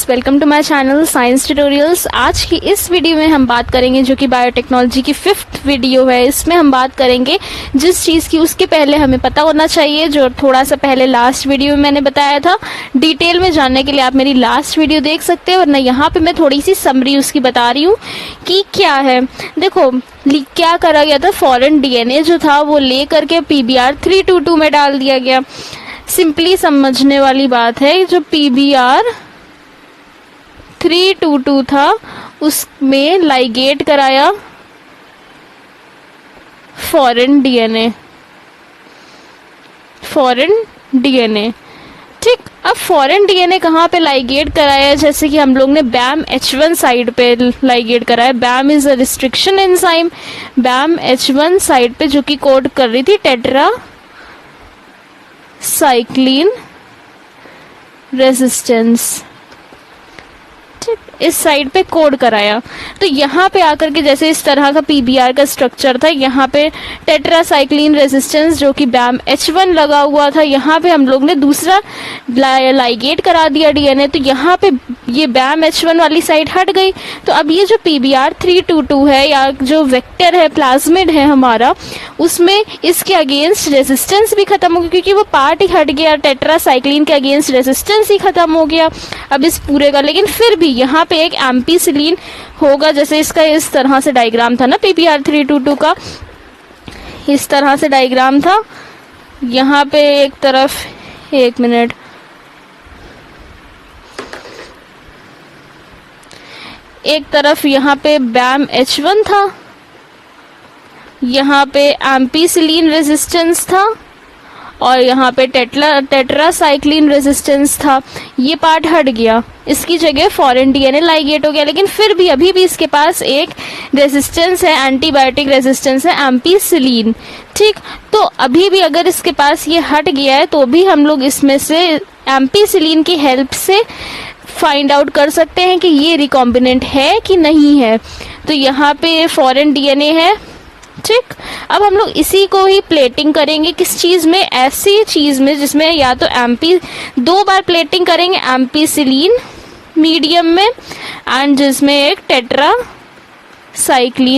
Welcome to my channel science tutorials. आज की इस वीडियो में हम बात करेंगे जो कि बायोटेक्नोलॉजी की 5th वीडियो है। इसमें हम बात करेंगे जिस चीज़ की उसके पहले हमें पता होना चाहिए, जो थोड़ा सा पहले लास्ट वीडियो में मैंने बताया था। डिटेल में जानने के लिए आप मेरी लास्ट वीडियो देख सकते हैं, वरना यहाँ पे मैं थोड़ी सी समरी उसकी बता रही हूँ कि क्या है। देखो क्या करा गया था, फॉरेन डीएनए जो था वो ले करके PBR 322 में डाल दिया गया। सिंपली समझने वाली बात है, जो PBR 322 था उसमें लाइगेट कराया फॉरेन डीएनए। ठीक, अब फॉरेन डीएनए कहाँ पे लाइगेट कराया? जैसे कि हम लोग ने BAM H1 साइड पे लाइगेट कराया। BAM is a restriction enzyme. BAM H1 side पे जो कि कोड कर रही थी टेट्रा साइक्लिन रेजिस्टेंस। ठीक, इस साइड पे कोड कराया। तो यहाँ पे आकर के जैसे इस तरह का PBR का स्ट्रक्चर था, यहाँ पे टेट्रासाइक्लिन रेजिस्टेंस जो कि BAM H1 लगा हुआ था, यहाँ पे हम लोग ने दूसरा लाइगेट करा दिया डीएनए। तो यहाँ पे ये BAM H1 वाली साइड हट गई। तो अब ये जो PBR 322 है या जो वेक्टर है, प्लाज्मिड है हमारा, उसमें इसके अगेंस्ट रेजिस्टेंस भी खत्म हो गया, क्योंकि वो पार्ट ही हट गया। टेट्रासाइक्लिन के अगेंस्ट रेजिस्टेंस ही खत्म हो गया अब इस पूरे का। लेकिन फिर भी यहाँ पे एक एम्पीसिलिन होगा। जैसे इसका इस तरह से डायग्राम था ना PBR 322 का, इस तरह से डायग्राम था। यहाँ पे एक तरफ, एक मिनट, एक तरफ यहाँ पे BAM H1 था, यहाँ पे एम्पीसिलिन रेजिस्टेंस था और यहाँ पे टेट्रासाइक्लिन रेजिस्टेंस था। ये पार्ट हट गया, इसकी जगह फॉरेन डीएनए लाइगेट हो गया। लेकिन फिर भी अभी भी इसके पास एक रेजिस्टेंस है, एंटीबायोटिक रेजिस्टेंस है, एम्पीसिलिन। ठीक, तो अभी भी अगर इसके पास ये हट गया है तो भी हम लोग इसमें से एम्पीसिलिन की हेल्प से फाइंड आउट कर सकते हैं कि ये रिकॉम्बिनेंट है कि नहीं है। तो यहाँ पे फॉरेन डीएनए है। ठीक, अब हम लोग इसी को ही प्लेटिंग करेंगे। किस चीज में? ऐसी चीज में जिसमें या तो दो बार प्लेटिंग करेंगे एम्पीसिलिन मीडियम में, एंड जिसमें एक टेट्रासाइक्लिन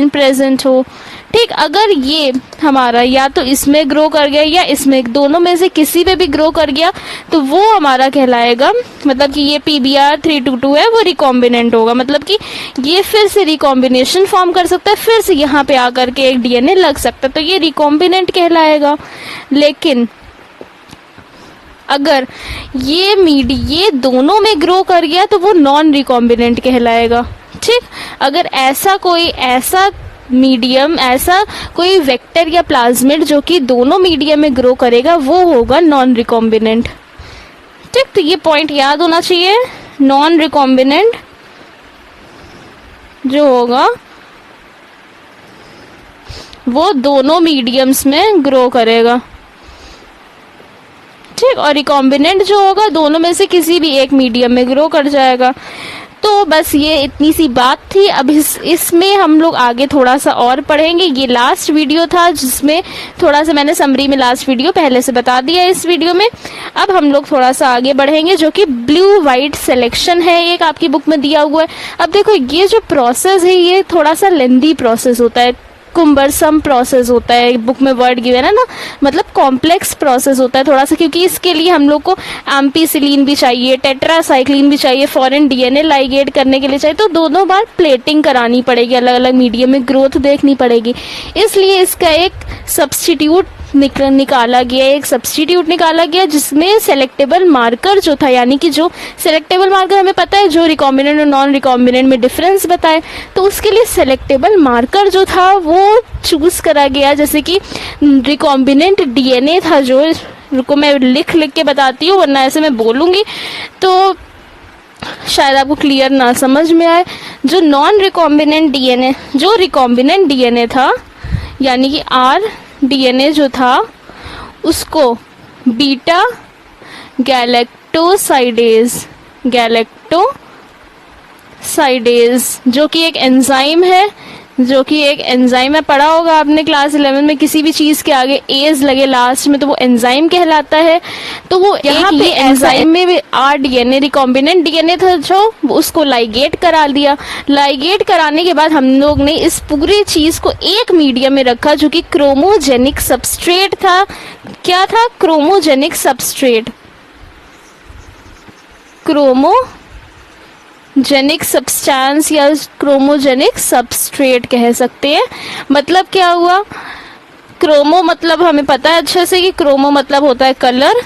प्रेजेंट हो। ठीक, अगर ये हमारा या तो इसमें ग्रो कर गया या इसमें, दोनों में से किसी पे भी ग्रो कर गया तो वो हमारा कहलाएगा, मतलब कि ये PBR 322 है वो रिकॉम्बिनेंट होगा। मतलब कि ये फिर से रिकॉम्बिनेशन फॉर्म कर सकता है, फिर से यहाँ पे आकर के एक डीएनए लग सकता है, तो ये रिकॉम्बिनेंट कहलाएगा। अगर ये दोनों में ग्रो कर गया तो वो नॉन रिकॉम्बिनेंट कहलाएगा। ठीक, अगर ऐसा कोई वेक्टर या प्लाज्मिड जो कि दोनों मीडियम में ग्रो करेगा वो होगा नॉन रिकॉम्बिनेंट। ठीक, तो ये पॉइंट याद होना चाहिए। नॉन रिकॉम्बिनेंट जो होगा वो दोनों मीडियम्स में ग्रो करेगा। ठीक, और रिकॉम्बिनेंट जो होगा दोनों में से किसी भी एक मीडियम में ग्रो कर जाएगा। तो बस ये इतनी सी बात थी। अब इसमें हम लोग आगे थोड़ा सा और पढ़ेंगे। ये लास्ट वीडियो था जिसमें थोड़ा सा मैंने समरी में लास्ट वीडियो पहले से बता दिया है। इस वीडियो में अब हम लोग थोड़ा सा आगे बढ़ेंगे, जो कि ब्लू वाइट सिलेक्शन है, एक आपकी बुक में दिया हुआ है। अब देखो ये जो प्रोसेस है ये थोड़ा सा लेंदी प्रोसेस होता है, कुम्बरसम प्रोसेस होता है। बुक में वर्ड गिवन है ना, मतलब कॉम्प्लेक्स प्रोसेस होता है थोड़ा सा, क्योंकि इसके लिए हम लोग को एम्पीसिलिन भी चाहिए, टेट्रासाइक्लिन भी चाहिए, फॉरेन डीएनए लाइगेट करने के लिए चाहिए। तो दोनों बार प्लेटिंग करानी पड़ेगी, अलग अलग मीडियम में ग्रोथ देखनी पड़ेगी। इसलिए इसका एक सब्स्टिट्यूट निकाला गया, जिसमें सेलेक्टेबल मार्कर जो था, यानी कि जो सेलेक्टेबल मार्कर हमें पता है जो रिकॉम्बिनेंट और नॉन रिकॉम्बिनेंट में डिफरेंस बताए, तो उसके लिए सेलेक्टेबल मार्कर जो था वो चूज करा गया। जैसे कि रिकॉम्बिनेंट डीएनए था, जो रुको मैं लिख के बताती हूँ, वरना ऐसे मैं बोलूँगी तो शायद आपको क्लियर ना समझ में आए। जो रिकॉम्बिनेंट डीएनए था, यानी कि RDNA जो था, उसको बीटा गैलेक्टोसाइडेज जो कि एक एंजाइम है जो कि एक एंजाइम है, पढ़ा होगा आपने क्लास 11 में, किसी भी चीज के आगे एज लगे लास्ट में तो वो एंजाइम कहलाता है। तो वो यहाँ पे एंजाइम में भी आरडीएनए रिकॉम्बिनेंट डीएनए था जो उसको लाइगेट करा दिया। लाइगेट कराने के बाद हम लोग ने इस पूरी चीज को एक मीडियम में रखा जो कि क्रोमोजेनिक सबस्ट्रेट था। क्या था? क्रोमोजेनिक सबस्ट्रेट, क्रोमोजेनिक सब्सटेंस या क्रोमोजेनिक सबस्ट्रेट कह सकते हैं। मतलब क्या हुआ? क्रोमो मतलब हमें पता है अच्छे से कि क्रोमो मतलब होता है कलर,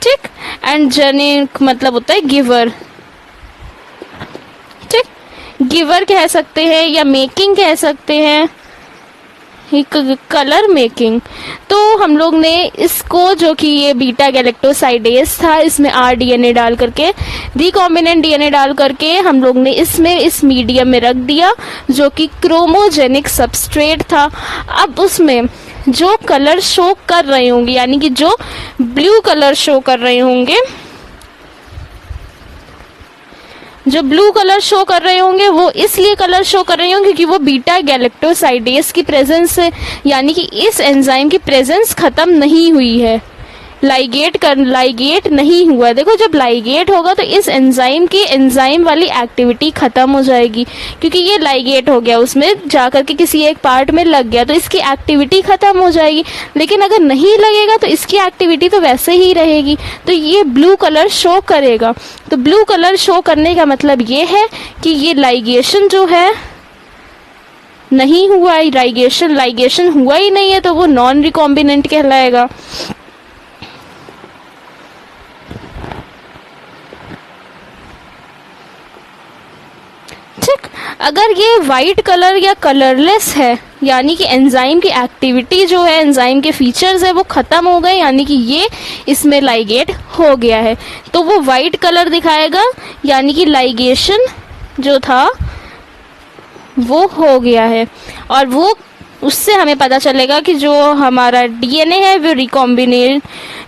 ठीक, एंड जेनिक मतलब होता है गिवर, ठीक, गिवर कह सकते हैं या मेकिंग कह सकते हैं, कलर मेकिंग। तो हम लोग ने इसको, जो कि ये बीटा गैलेक्टोसाइडेज था, इसमें आरडीएनए डाल करके, रिकॉम्बिनेंट डीएनए डाल करके हम लोग ने इसमें इस मीडियम में रख दिया जो कि क्रोमोजेनिक सबस्ट्रेट था। अब उसमें जो कलर शो कर रहे होंगे, यानी कि जो ब्लू कलर शो कर रहे होंगे, जो ब्लू कलर शो कर रहे होंगे वो इसलिए कलर शो कर रहे होंगे क्योंकि वो बीटा गैलेक्टोसाइडेज की प्रेजेंस से, यानी कि इस एंजाइम की प्रेजेंस खत्म नहीं हुई है, लाइगेट नहीं हुआ। देखो जब लाइगेट होगा तो इस एंजाइम की एंजाइम वाली एक्टिविटी खत्म हो जाएगी, क्योंकि ये लाइगेट हो गया, उसमें जाकर के किसी एक पार्ट में लग गया तो इसकी एक्टिविटी खत्म हो जाएगी। लेकिन अगर नहीं लगेगा तो इसकी एक्टिविटी तो वैसे ही रहेगी, तो ये ब्लू कलर शो करेगा। तो ब्लू कलर शो करने का मतलब ये है कि ये लाइगेशन जो है नहीं हुआ, लाइगेशन हुआ ही नहीं है, तो वो नॉन रिकॉम्बिनेंट कहलाएगा। ठीक, अगर ये वाइट कलर या कलरलेस है, यानी कि एंजाइम की एक्टिविटी जो है, एंजाइम के फीचर्स है वो खत्म हो गए, यानी कि ये इसमें लाइगेट हो गया है, तो वो वाइट कलर दिखाएगा, यानी कि लाइगेशन जो था वो हो गया है। और वो उससे हमें पता चलेगा कि जो हमारा डीएनए है वो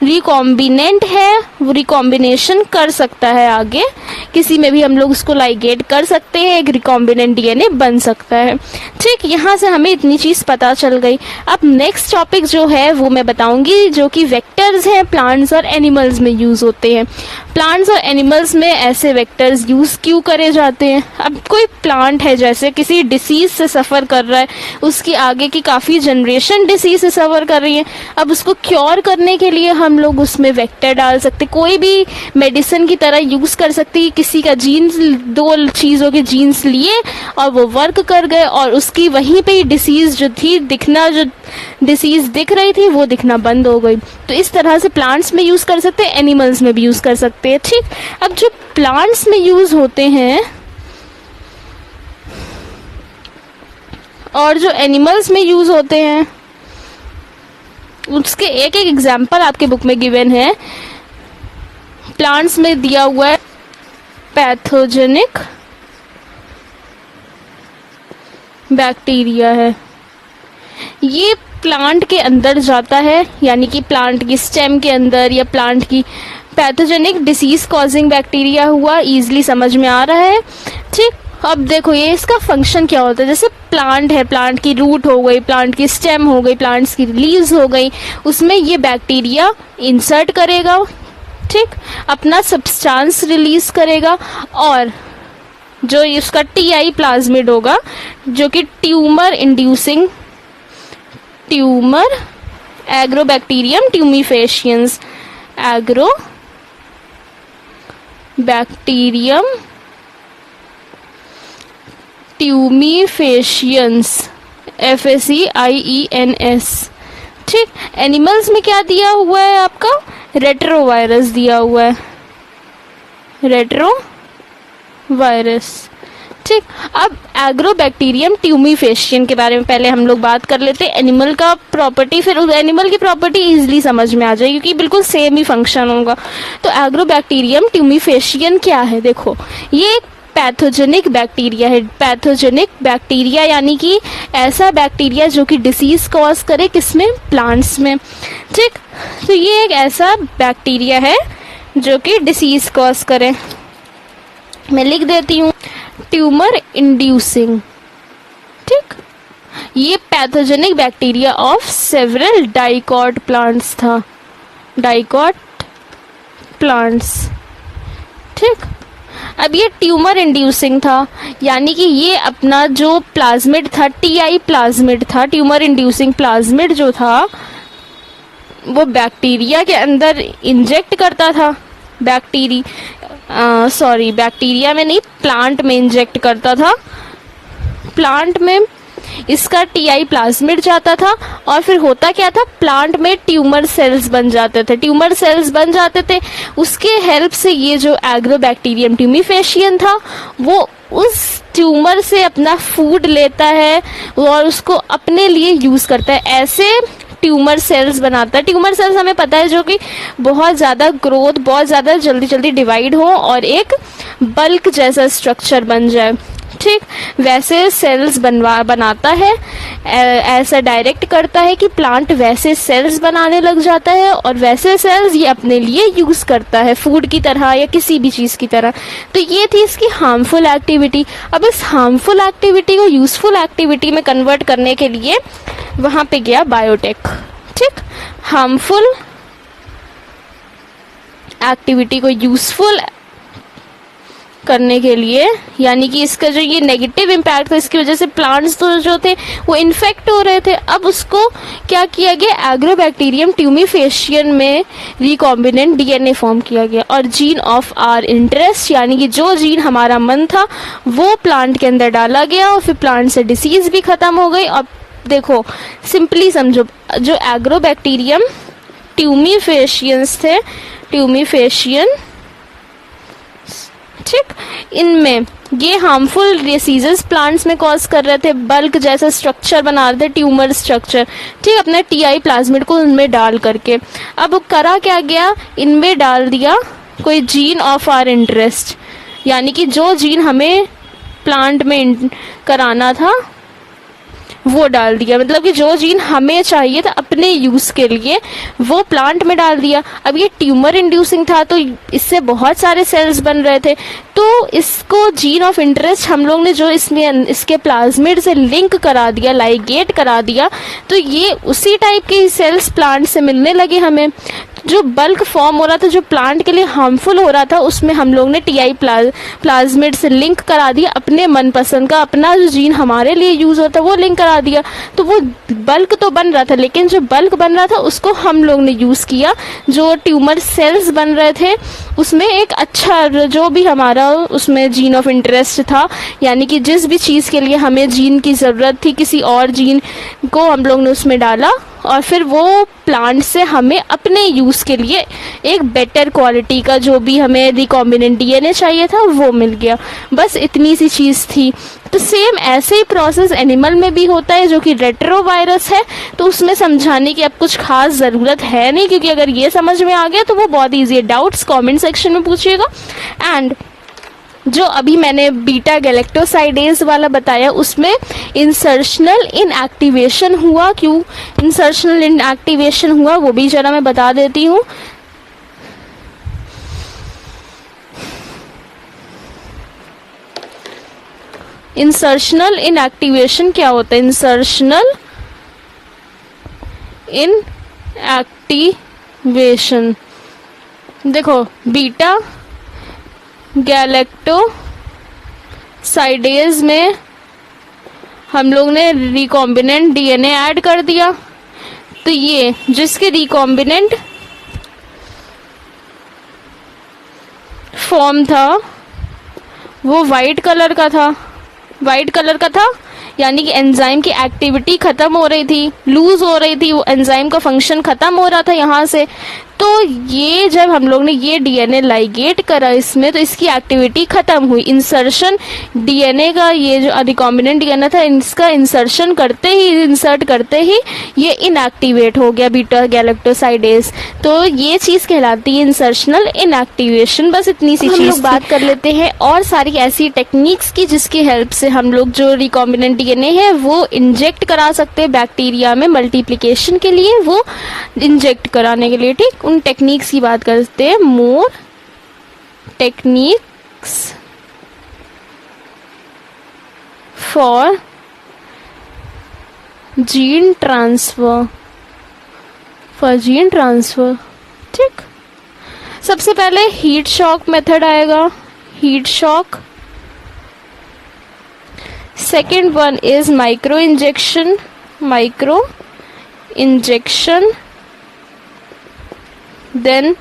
रिकॉम्बिनेंट है, वो रिकॉम्बिनेशन कर सकता है, आगे किसी में भी हम लोग उसको लाइगेट कर सकते हैं, एक रिकॉम्बिनेंट डीएनए बन सकता है। ठीक, यहाँ से हमें इतनी चीज़ पता चल गई। अब नेक्स्ट टॉपिक जो है वो मैं बताऊंगी, जो कि वेक्टर्स हैं, प्लांट्स और एनिमल्स में यूज़ होते हैं। प्लांट्स और एनिमल्स में ऐसे वेक्टर्स यूज़ क्यों करे जाते हैं? अब कोई प्लांट है जैसे किसी डिसीज से सफ़र कर रहा है, उसकी आगे की काफ़ी जनरेशन डिसीज से सफ़र कर रही है, अब उसको क्योर करने के लिए हम लोग उसमें वेक्टर डाल सकते, कोई भी मेडिसिन की तरह यूज़ कर सकते हैं। किसी का जीन्स, दो चीज़ों के जीन्स लिए और वो वर्क कर गए और उसकी वहीं पे ही डिसीज़ जो थी दिखना, जो डिसीज़ दिख रही थी वो दिखना बंद हो गई। तो इस तरह से प्लांट्स में यूज़ कर सकते हैं, एनिमल्स में भी यूज़ कर सकते हैं। ठीक, अब जो प्लांट्स में यूज़ होते हैं और जो एनिमल्स में यूज़ होते हैं उसके एक एक एग्जाम्पल आपके बुक में गिवन है। प्लांट्स में दिया हुआ है पैथोजेनिक बैक्टीरिया है, ये प्लांट के अंदर जाता है, यानी कि प्लांट की स्टेम के अंदर, या प्लांट की पैथोजेनिक डिसीज कॉजिंग बैक्टीरिया हुआ, इजीली समझ में आ रहा है। ठीक, अब देखो ये इसका फंक्शन क्या होता है। जैसे प्लांट है, प्लांट की रूट हो गई, प्लांट की स्टेम हो गई, प्लांट्स की लीव्स हो गई, उसमें ये बैक्टीरिया इंसर्ट करेगा, ठीक, अपना सब्सटेंस रिलीज करेगा और जो इसका टीआई प्लाज्मिड होगा, जो कि tumour inducing tumour agrobacterium tumefaciens, agrobacterium tumefaciens, FACIENS। ठीक, एनिमल्स में क्या दिया हुआ है आपका? रेट्रोवायरस दिया हुआ है, रेट्रोवायरस। ठीक, अब एग्रोबैक्टीरियम ट्यूमीफेशियन के बारे में पहले हम लोग बात कर लेते हैं। एनिमल का प्रॉपर्टी, फिर उस एनिमल की प्रॉपर्टी इजीली समझ में आ जाएगी क्योंकि बिल्कुल सेम ही फंक्शन होगा। तो एग्रोबैक्टीरियम ट्यूमीफेशियन क्या है? देखो, ये एक पैथोजेनिक बैक्टीरिया है। पैथोजेनिक बैक्टीरिया यानी कि ऐसा बैक्टीरिया जो कि डिसीज कॉज करे, किसमें? प्लांट्स में। ठीक, तो ये एक ऐसा बैक्टीरिया है जो कि डिसीज कॉज करे। मैं लिख देती हूँ, ट्यूमर इंड्यूसिंग ये pathogenic bacteria of several dicot plants था, डाइकॉट प्लांट्स। ठीक, अब ये ट्यूमर इंड्यूसिंग था, यानी कि ये अपना जो प्लाज्मिड था, टीआई प्लाज्मिड था, ट्यूमर इंड्यूसिंग प्लाज्मिड जो था वो बैक्टीरिया के अंदर इंजेक्ट करता था, बैक्टीरिया में नहीं, प्लांट में इंजेक्ट करता था। प्लांट में इसका टीआई प्लाज्मिड जाता था और फिर होता क्या था, प्लांट में ट्यूमर सेल्स बन जाते थे, ट्यूमर सेल्स बन जाते थे। उसके हेल्प से ये जो एग्रोबैक्टीरियम ट्यूमीफेशियन था वो उस ट्यूमर से अपना फूड लेता है और उसको अपने लिए यूज करता है, ऐसे ट्यूमर सेल्स बनाता है। ट्यूमर सेल्स हमें पता है जो कि बहुत ज़्यादा ग्रोथ, बहुत ज़्यादा जल्दी जल्दी डिवाइड हो और एक बल्क जैसा स्ट्रक्चर बन जाए। ठीक, वैसे सेल्स बनाता है, ऐसा डायरेक्ट करता है कि प्लांट वैसे सेल्स बनाने लग जाता है और वैसे सेल्स ये अपने लिए यूज करता है फूड की तरह या किसी भी चीज की तरह। तो ये थी इसकी हार्मफुल एक्टिविटी। अब इस हार्मफुल एक्टिविटी को यूजफुल एक्टिविटी में कन्वर्ट करने के लिए वहां पे गया बायोटेक। ठीक, हार्मफुल एक्टिविटी को यूजफुल करने के लिए, यानी कि इसका जो ये नेगेटिव इम्पैक्ट था, इसकी वजह से प्लांट्स तो जो थे वो इन्फेक्ट हो रहे थे। अब उसको क्या किया गया, एग्रोबैक्टीरियम ट्यूमीफेशियन में रिकॉम्बिनेंट डीएनए फॉर्म किया गया और जीन ऑफ आर इंटरेस्ट, यानी कि जो जीन हमारा मन था वो प्लांट के अंदर डाला गया और फिर प्लांट से डिसीज भी खत्म हो गई। अब देखो, सिंपली समझो, जो एग्रोबैक्टीरियम ट्यूमीफेशियंस थे, ट्यूमीफेशियन, ठीक, इनमें ये हार्मफुल डिसीजेस प्लांट्स में कॉज कर रहे थे, बल्क जैसा स्ट्रक्चर बना रहे थे, ट्यूमर स्ट्रक्चर। ठीक, अपने टीआई प्लाज्मिड को उनमें डाल करके अब करा क्या गया, इनमें डाल दिया कोई जीन ऑफ आर इंटरेस्ट, यानी कि जो जीन हमें प्लांट में कराना था वो डाल दिया, मतलब कि जो जीन हमें चाहिए था अपने यूज के लिए वो प्लांट में डाल दिया। अब ये ट्यूमर इंड्यूसिंग था तो इससे बहुत सारे सेल्स बन रहे थे, तो इसको जीन ऑफ इंटरेस्ट हम लोग ने जो इसमें इसके प्लाज्मिड से लिंक करा दिया, लाइगेट करा दिया, तो ये उसी टाइप के सेल्स प्लांट से मिलने लगे हमें। जो बल्क फॉर्म हो रहा था, जो प्लांट के लिए हार्मफुल हो रहा था, उसमें हम लोग ने टीआई प्लाज्मिड से लिंक करा दिया अपने मनपसंद का, अपना जो जीन हमारे लिए यूज होता है वो लिंक करा दिया। तो वो बल्क तो बन रहा था, लेकिन जो बल्क बन रहा था उसको हम लोग ने यूज किया, जो ट्यूमर सेल्स बन रहे थे उसमें एक अच्छा जो भी हमारा उसमें जीन ऑफ इंटरेस्ट था, यानी कि जिस भी चीज़ के लिए हमें जीन की ज़रूरत थी किसी और जीन को हम लोग ने उसमें डाला और फिर वो प्लांट से हमें अपने यूज़ के लिए एक बेटर क्वालिटी का जो भी हमें रिकॉम्बिनेंट डीएनए चाहिए था वो मिल गया। बस इतनी सी चीज़ थी। तो सेम ऐसे ही प्रोसेस एनिमल में भी होता है जो कि रेट्रोवायरस है, तो उसमें समझाने की अब कुछ खास ज़रूरत है नहीं, क्योंकि अगर ये समझ में आ गया तो वो बहुत ईजी है। डाउट्स कमेंट सेक्शन में पूछिएगा। एंड जो अभी मैंने बीटा गैलेक्टोसाइडेज वाला बताया उसमें इंसर्शनल इनएक्टिवेशन हुआ, क्यों इंसर्शनल इनएक्टिवेशन हुआ वो भी जरा मैं बता देती हूँ। इंसर्शनल इनएक्टिवेशन क्या होता है, इंसर्शनल इनएक्टिवेशन, देखो बीटा गैलेक्टोसाइडेज में हम लोग ने रिकॉम्बिनेंट डीएनए ऐड कर दिया, तो ये जिसके रिकॉम्बिनेंट फॉर्म था वो वाइट कलर का था, वाइट कलर का था, यानी कि एंजाइम की एक्टिविटी खत्म हो रही थी, लूज हो रही थी, वो एंजाइम का फंक्शन खत्म हो रहा था यहाँ से। तो ये जब हम लोग ने ये डीएनए लाइगेट करा इसमें, तो इसकी एक्टिविटी खत्म हुई। इंसर्शन डीएनए का, ये जो रिकॉम्बिनेंट डीएनए था, इसका इंसर्शन करते ही, इंसर्ट करते ही ये इनएक्टिवेट हो गया बीटा गैलेक्टोसाइडेज। तो ये चीज़ कहलाती है इंसर्शनल इनएक्टिवेशन। बस इतनी सी चीज़ बात कर लेते हैं और सारी ऐसी टेक्निक्स की जिसकी हेल्प से हम लोग जो रिकॉम्बिनेंट डीएनए है वो इंजेक्ट करा सकते हैं बैक्टीरिया में मल्टीप्लिकेशन के लिए, वो इंजेक्ट कराने के लिए। ठीक, उन टेक्निक्स की बात करते हैं। More techniques for gene transfer, for gene transfer. ठीक, सबसे पहले हीट शॉक मेथड आएगा, heat shock. Second one is micro injection, micro injection. Then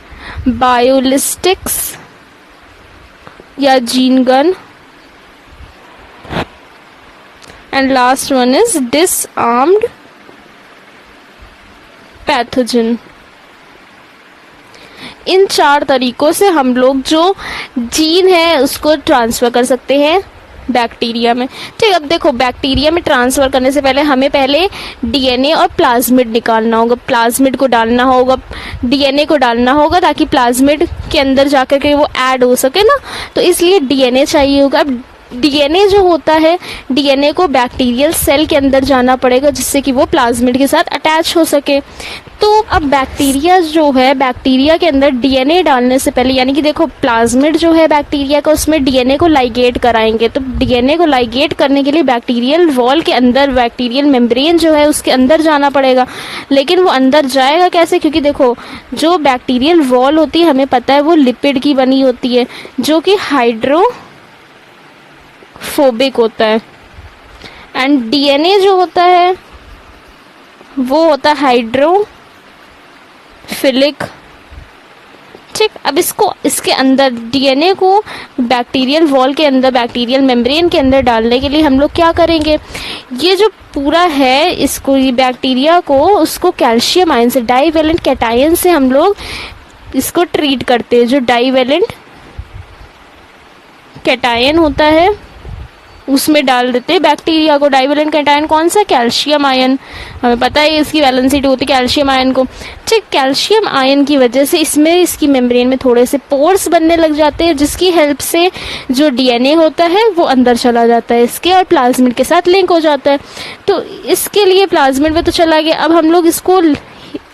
biolistics या gene gun, and last one is disarmed pathogen. इन 4 तरीकों से हम लोग जो जीन है उसको ट्रांसफर कर सकते हैं बैक्टीरिया में। ठीक, अब देखो बैक्टीरिया में ट्रांसफर करने से पहले हमें पहले डीएनए और प्लाज्मिड निकालना होगा, प्लाज्मिड को डालना होगा, डीएनए को डालना होगा ताकि प्लाज्मिड के अंदर जाकर के वो ऐड हो सके ना, तो इसलिए डीएनए चाहिए होगा। अब डीएनए जो होता है, डीएनए को बैक्टीरियल सेल के अंदर जाना पड़ेगा जिससे कि वो प्लाज्मिड के साथ अटैच हो सके। तो अब बैक्टीरिया जो है, बैक्टीरिया के अंदर डीएनए डालने से पहले, यानी कि देखो प्लाज्मिड जो है बैक्टीरिया का, उसमें डीएनए को लाइगेट कराएंगे। तो डीएनए को लाइगेट करने के लिए बैक्टीरियल वॉल के अंदर, बैक्टीरियल मेम्ब्रेन जो है उसके अंदर जाना पड़ेगा। लेकिन वो अंदर जाएगा कैसे? क्योंकि देखो जो बैक्टीरियल वॉल होती है हमें पता है वो लिपिड की बनी होती है जो कि हाइड्रोफोबिक होता है, एंड डीएनए जो होता है वो होता है हाइड्रोफिलिक। ठीक, अब इसके अंदर डीएनए को बैक्टीरियल वॉल के अंदर, बैक्टीरियल मेम्ब्रेन के अंदर डालने के लिए हम लोग क्या करेंगे, ये जो पूरा है इसको, ये बैक्टीरिया को, उसको कैल्शियम आयन से, डाईवेलेंट कैटायन से हम लोग इसको ट्रीट करते हैं। जो डाईवेलेंट कैटायन होता है उसमें डाल देते हैं बैक्टीरिया को। डाईवेलेंट कैटायन कौन सा? Calcium ion. हमें पता है इसकी वैलेंसिटी होती है कैल्शियम आयन को। ठीक, कैल्शियम आयन की वजह से इसमें, इसकी मेम्ब्रेन में थोड़े से पोर्स बनने लग जाते हैं जिसकी हेल्प से जो डीएनए होता है वो अंदर चला जाता है इसके और प्लाज्मिड के साथ लिंक हो जाता है। तो इसके लिए प्लाज्मिड में तो चला गया, अब हम लोग इसको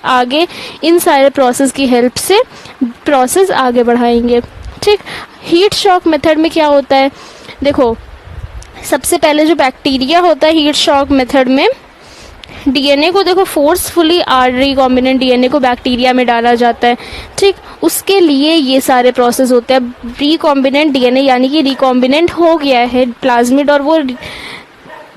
आगे इन सारे प्रोसेस की हेल्प से प्रोसेस आगे बढ़ाएंगे। ठीक, हीट शॉक मेथड में क्या होता है, देखो सबसे पहले जो बैक्टीरिया होता है हीट शॉक मेथड में, डीएनए को देखो फोर्सफुली रिकॉम्बिनेंट डीएनए को बैक्टीरिया में डाला जाता है। ठीक, उसके लिए ये सारे प्रोसेस होते हैं। रिकॉम्बिनेंट डीएनए यानी कि रिकॉम्बिनेंट हो गया है प्लाज्मिड और वो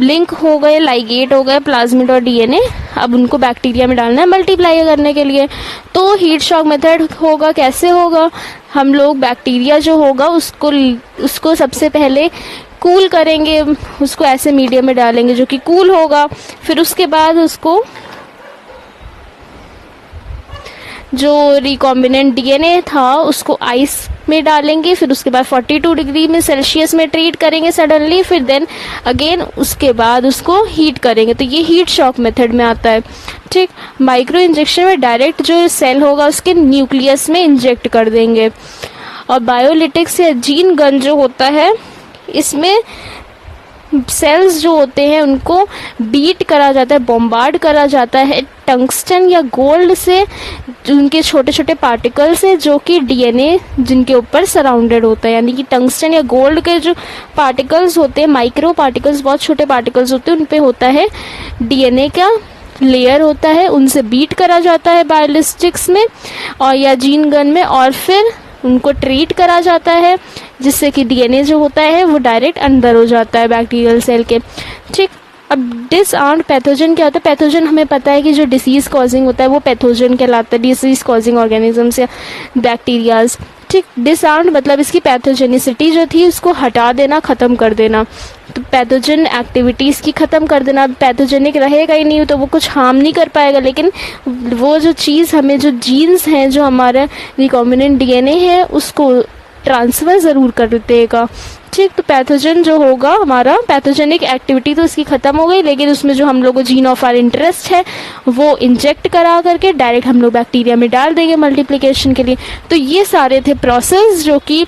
लिंक हो गए, लाइगेट हो गए प्लाज्मिड और डीएनए, अब उनको बैक्टीरिया में डालना है मल्टीप्लाई करने के लिए। तो हीट शॉक मेथड होगा, कैसे होगा, हम लोग बैक्टीरिया जो होगा उसको सबसे पहले कूल करेंगे, उसको ऐसे मीडियम में डालेंगे जो कि कूल होगा। फिर उसके बाद उसको जो रिकॉम्बिनेंट डीएनए था उसको आइस में डालेंगे, फिर उसके बाद 42 डिग्री में सेल्सियस में ट्रीट करेंगे सडनली, फिर देन अगेन उसके बाद उसको हीट करेंगे। तो ये हीट शॉक मेथड में आता है। ठीक, माइक्रो इंजेक्शन में डायरेक्ट जो सेल होगा उसके न्यूक्लियस में इंजेक्ट कर देंगे। और बायोलिटिक्स या जीन गन जो होता है, इसमें सेल्स जो होते हैं उनको बीट करा जाता है, बॉम्बार्ड करा जाता है टंगस्टन या गोल्ड से, उनके छोटे छोटे पार्टिकल से जो कि डीएनए जिनके ऊपर सराउंडेड होता है। यानी कि टंगस्टन या गोल्ड के जो पार्टिकल्स होते हैं, माइक्रो पार्टिकल्स, बहुत छोटे पार्टिकल्स होते हैं, उन पे होता है डीएनए का लेयर होता है, उनसे बीट करा जाता है बायोलिस्टिक्स में और या जीन गन में, और फिर उनको ट्रीट करा जाता है जिससे कि डीएनए जो होता है वो डायरेक्ट अंदर हो जाता है बैक्टीरियल सेल के। ठीक, अब डिसआर्म्ड पैथोजन क्या होता है? पैथोजन हमें पता है कि जो डिसीज कॉजिंग होता है वो पैथोजन कहलाता है, डिसीज कॉजिंग ऑर्गेनिजम्स या बैक्टीरियाज। ठीक, डिसआर्म्ड मतलब इसकी पैथोजेनिसिटी जो थी उसको हटा देना, ख़त्म कर देना, तो पैथोजन एक्टिविटीज़ की ख़त्म कर देना। पैथोजेनिक रहेगा ही नहीं तो वो कुछ हार्म नहीं कर पाएगा, लेकिन वो जो चीज़ हमें, जो जीन्स हैं, जो हमारा रिकॉम्बिनेंट डीएनए है उसको ट्रांसफ़र ज़रूर कर देगा। ठीक, तो पैथोजन जो होगा हमारा, पैथोजेनिक एक्टिविटी तो इसकी ख़त्म हो गई, लेकिन उसमें जो हम लोग को जीन ऑफ आर इंटरेस्ट है वो इंजेक्ट करा करके डायरेक्ट हम लोग बैक्टीरिया में डाल देंगे मल्टीप्लिकेशन के लिए। तो ये सारे थे प्रोसेस जो कि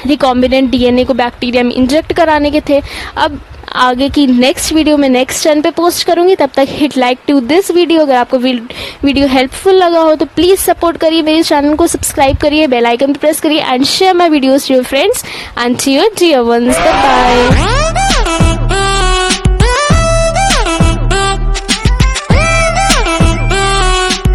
रिकॉम्बिनेंट डीएनए को बैक्टीरिया में इंजेक्ट कराने के थे। अब आगे की नेक्स्ट वीडियो में नेक्स्ट चैनल पे पोस्ट करूंगी, तब तक hit like to this video. अगर आपको वीडियो हेल्पफुल लगा हो तो प्लीज़ सपोर्ट करिए मेरे चैनल को, सब्सक्राइब करिए, बेल आइकन पे प्रेस करिए and share my videos to your friends and to your dear ones. Bye bye.